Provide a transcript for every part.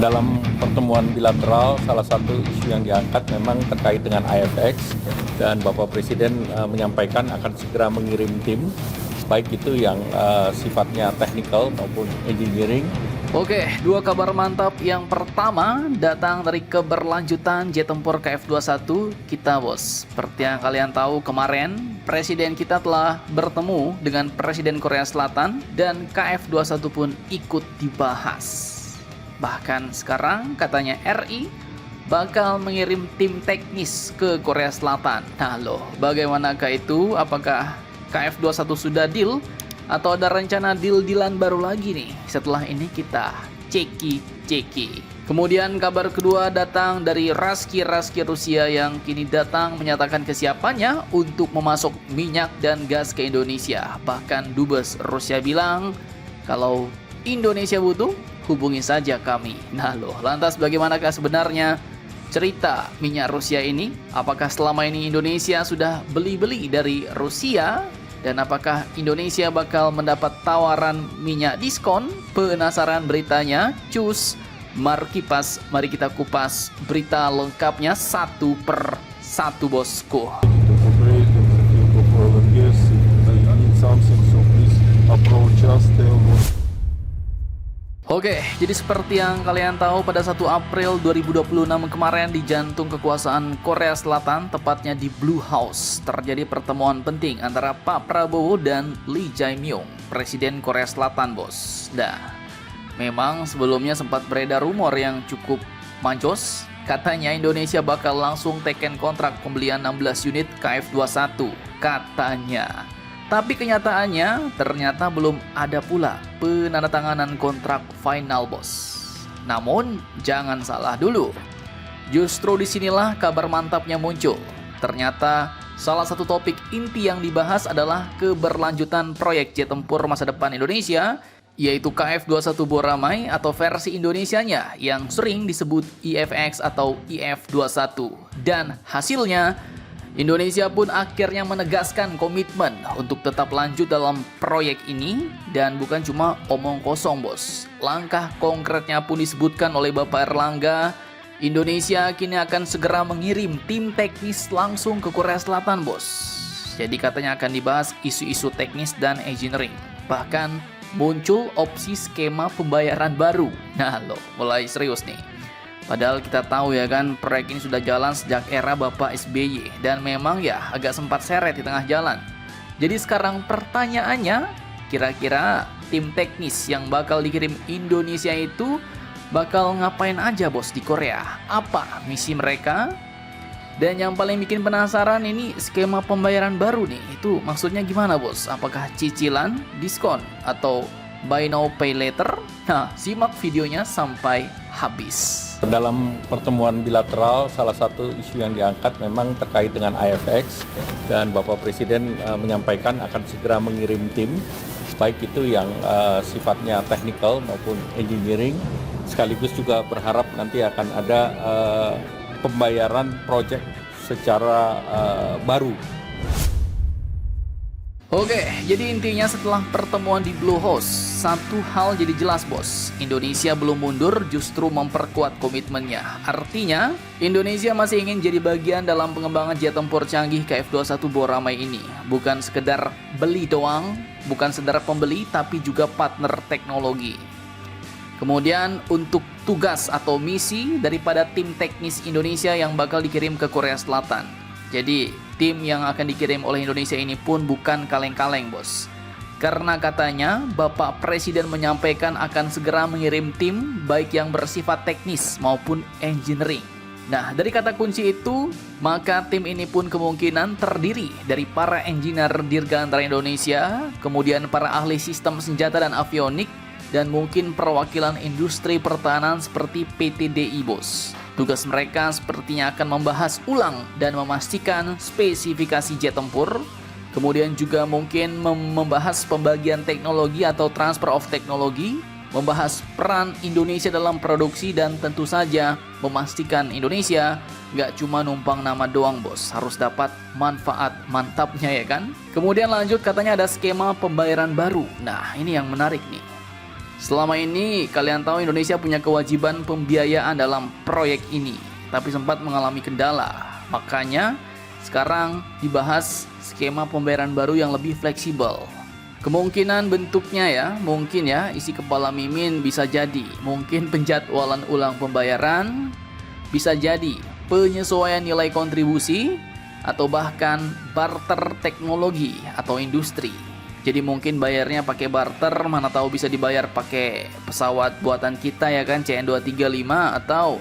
Dalam pertemuan bilateral, salah satu isu yang diangkat memang terkait dengan IFX dan Bapak Presiden menyampaikan akan segera mengirim tim, baik itu yang sifatnya teknikal maupun engineering. Oke, dua kabar mantap. Yang pertama datang dari keberlanjutan jet tempur KF-21 kita, bos. Seperti yang kalian tahu, kemarin Presiden kita telah bertemu dengan Presiden Korea Selatan dan KF-21 pun ikut dibahas. Bahkan sekarang katanya RI bakal mengirim tim teknis ke Korea Selatan. Nah loh, bagaimanakah itu? Apakah KF-21 sudah deal? Atau ada rencana deal-dealan baru lagi nih? Setelah ini kita ceki. Kemudian kabar kedua datang dari Raski Rusia yang kini datang menyatakan kesiapannya untuk memasok minyak dan gas ke Indonesia. Bahkan Dubes Rusia bilang kalau Indonesia butuh, hubungi saja kami. Nah loh, lantas bagaimanakah sebenarnya cerita minyak Rusia ini? Apakah selama ini Indonesia sudah beli-beli dari Rusia? Dan apakah Indonesia bakal mendapat tawaran minyak diskon? Penasaran beritanya? Cus, mari kita kupas berita lengkapnya satu per satu, bosku. Oke, jadi seperti yang kalian tahu, pada 1 April 2026 kemarin di jantung kekuasaan Korea Selatan, tepatnya di Blue House, terjadi pertemuan penting antara Pak Prabowo dan Lee Jae-myung, Presiden Korea Selatan, bos. Nah, memang sebelumnya sempat beredar rumor yang cukup mancos, katanya Indonesia bakal langsung teken kontrak pembelian 16 unit KF-21, katanya. Tapi kenyataannya ternyata belum ada pula penandatanganan kontrak final, bos. Namun jangan salah dulu. Justru disinilah kabar mantapnya muncul. Ternyata salah satu topik inti yang dibahas adalah keberlanjutan proyek jet tempur masa depan Indonesia, yaitu KF-21 Boramai atau versi Indonesianya yang sering disebut IFX atau IF-21. Dan hasilnya Indonesia pun akhirnya menegaskan komitmen untuk tetap lanjut dalam proyek ini, dan bukan cuma omong kosong, bos. Langkah konkretnya pun disebutkan oleh Bapak Erlangga. Indonesia kini akan segera mengirim tim teknis langsung ke Korea Selatan, bos. Jadi katanya akan dibahas isu-isu teknis dan engineering. Bahkan muncul opsi skema pembayaran baru. Nah loh, mulai serius nih. Padahal kita tahu ya kan, proyek ini sudah jalan sejak era Bapak SBY dan memang ya agak sempat seret di tengah jalan. Jadi sekarang pertanyaannya, kira-kira tim teknis yang bakal dikirim Indonesia itu bakal ngapain aja, bos, di Korea? Apa misi mereka? Dan yang paling bikin penasaran ini skema pembayaran baru nih, itu maksudnya gimana, bos? Apakah cicilan, diskon, atau buy now pay later? Nah, simak videonya sampai habis. Dalam pertemuan bilateral, salah satu isu yang diangkat memang terkait dengan IFX dan Bapak Presiden menyampaikan akan segera mengirim tim, baik itu yang sifatnya teknikal maupun engineering, sekaligus juga berharap nanti akan ada pembayaran proyek secara baru. Oke, jadi intinya setelah pertemuan di Blue House, satu hal jadi jelas, bos. Indonesia belum mundur, justru memperkuat komitmennya. Artinya, Indonesia masih ingin jadi bagian dalam pengembangan jet tempur canggih KF-21 Boramai ini. Bukan sekedar beli doang, bukan sekedar pembeli, tapi juga partner teknologi. Kemudian untuk tugas atau misi daripada tim teknis Indonesia yang bakal dikirim ke Korea Selatan. Jadi tim yang akan dikirim oleh Indonesia ini pun bukan kaleng-kaleng, bos. Karena katanya Bapak Presiden menyampaikan akan segera mengirim tim baik yang bersifat teknis maupun engineering. Nah, dari kata kunci itu, maka tim ini pun kemungkinan terdiri dari para engineer Dirgantara Indonesia, kemudian para ahli sistem senjata dan avionik, dan mungkin perwakilan industri pertahanan seperti PTDI, bos. Tugas mereka sepertinya akan membahas ulang dan memastikan spesifikasi jet tempur, kemudian juga mungkin membahas pembagian teknologi atau transfer of teknologi, membahas peran Indonesia dalam produksi, dan tentu saja memastikan Indonesia nggak cuma numpang nama doang, bos, harus dapat manfaat mantapnya ya kan. Kemudian lanjut, katanya ada skema pembayaran baru. Nah, ini yang menarik nih. Selama ini kalian tahu Indonesia punya kewajiban pembiayaan dalam proyek ini, tapi sempat mengalami kendala. Makanya sekarang dibahas skema pembayaran baru yang lebih fleksibel. Kemungkinan bentuknya ya, mungkin ya, isi kepala Mimin bisa jadi mungkin penjadwalan ulang pembayaran, bisa jadi penyesuaian nilai kontribusi, atau bahkan barter teknologi atau industri. Jadi mungkin bayarnya pakai barter, mana tahu bisa dibayar pakai pesawat buatan kita ya kan, CN235, atau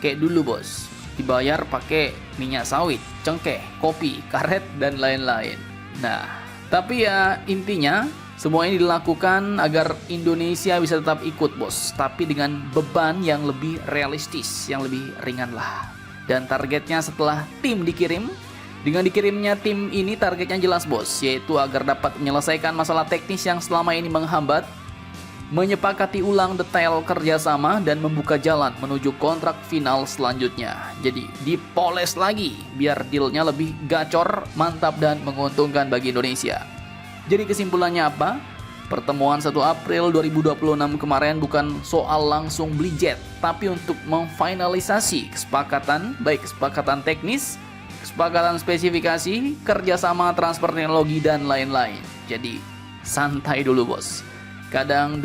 kayak dulu bos, dibayar pakai minyak sawit, cengkeh, kopi, karet, dan lain-lain. Nah, tapi ya intinya semua ini dilakukan agar Indonesia bisa tetap ikut bos, tapi dengan beban yang lebih realistis, yang lebih ringan lah. Dan targetnya setelah tim dikirim, dengan dikirimnya tim ini targetnya jelas bos, yaitu agar dapat menyelesaikan masalah teknis yang selama ini menghambat, menyepakati ulang detail kerjasama, dan membuka jalan menuju kontrak final selanjutnya. Jadi dipoles lagi biar dealnya lebih gacor, mantap, dan menguntungkan bagi Indonesia. Jadi kesimpulannya apa? Pertemuan 1 April 2026 kemarin bukan soal langsung beli jet, tapi untuk memfinalisasi kesepakatan, baik kesepakatan teknis, kesepakatan spesifikasi, kerjasama transfer teknologi, dan lain-lain. Jadi santai dulu bos. Kadang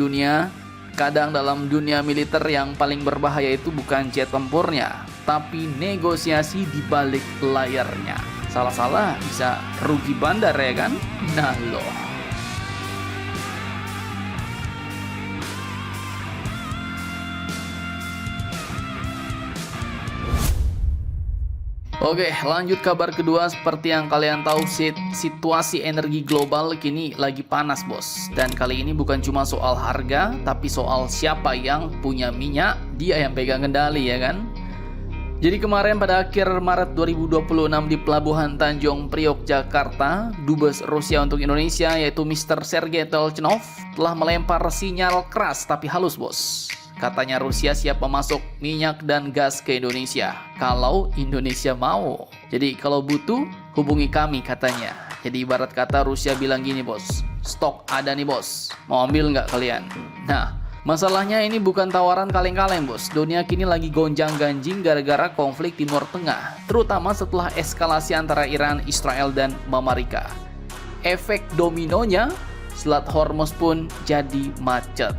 dalam dunia militer yang paling berbahaya itu bukan jet tempurnya, tapi negosiasi di balik layarnya. Salah-salah bisa rugi bandar ya kan? Nah loh. Oke, lanjut kabar kedua. Seperti yang kalian tahu, situasi energi global kini lagi panas bos. Dan kali ini bukan cuma soal harga, tapi soal siapa yang punya minyak, dia yang pegang kendali ya kan. Jadi kemarin pada akhir Maret 2026 di Pelabuhan Tanjung Priok, Jakarta, Dubes Rusia untuk Indonesia yaitu Mr. Sergei Telchnov telah melempar sinyal keras tapi halus bos. Katanya Rusia siap memasok minyak dan gas ke Indonesia kalau Indonesia mau. Jadi kalau butuh hubungi kami katanya. Jadi ibarat kata Rusia bilang gini bos, stok ada nih bos, mau ambil nggak kalian? Nah, masalahnya ini bukan tawaran kaleng-kaleng bos. Dunia kini lagi gonjang-ganjing gara-gara konflik Timur Tengah, terutama setelah eskalasi antara Iran, Israel, dan Amerika. Efek dominonya, Selat Hormuz pun jadi macet.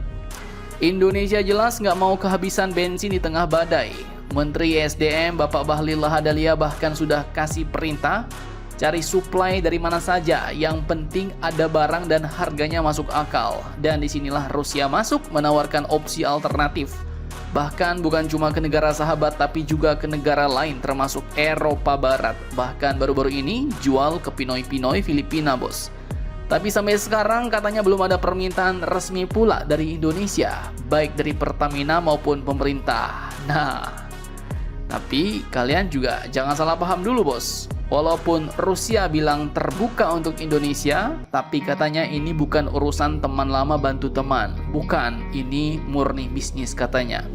Indonesia jelas nggak mau kehabisan bensin di tengah badai. Menteri SDM Bapak Bahlil Lahadalia bahkan sudah kasih perintah cari suplai dari mana saja. Yang penting ada barang dan harganya masuk akal. Dan disinilah Rusia masuk menawarkan opsi alternatif. Bahkan bukan cuma ke negara sahabat tapi juga ke negara lain termasuk Eropa Barat. Bahkan baru-baru ini jual ke Pinoy-Pinoy Filipina bos. Tapi sampai sekarang katanya belum ada permintaan resmi pula dari Indonesia, baik dari Pertamina maupun pemerintah. Nah, tapi kalian juga jangan salah paham dulu bos. Walaupun Rusia bilang terbuka untuk Indonesia, tapi katanya ini bukan urusan teman lama bantu teman. Bukan, ini murni bisnis katanya.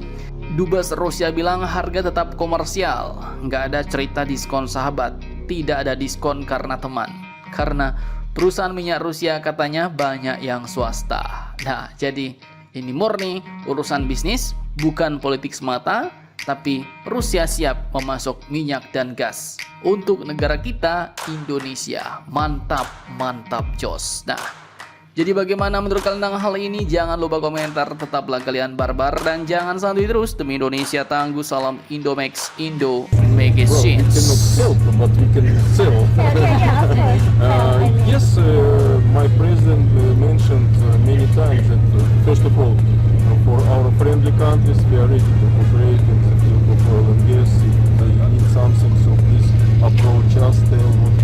Dubes Rusia bilang harga tetap komersial, nggak ada cerita diskon sahabat, tidak ada diskon karena teman. Karena perusahaan minyak Rusia katanya banyak yang swasta. Nah, jadi ini murni urusan bisnis, bukan politik semata, tapi Rusia siap memasok minyak dan gas untuk negara kita, Indonesia. Mantap, mantap jos. Nah, jadi bagaimana menurut kalian tentang hal ini? Jangan lupa komentar, tetaplah kalian barbar, dan jangan santuy terus. Demi Indonesia tangguh, salam Indomax, Indo Magazines. Cannot help, but we can sell. Yes, my president mentioned many times that first of all, for our friendly countries, we are ready to cooperate in the field of oil and gas. If they need something, so please approach us, tell what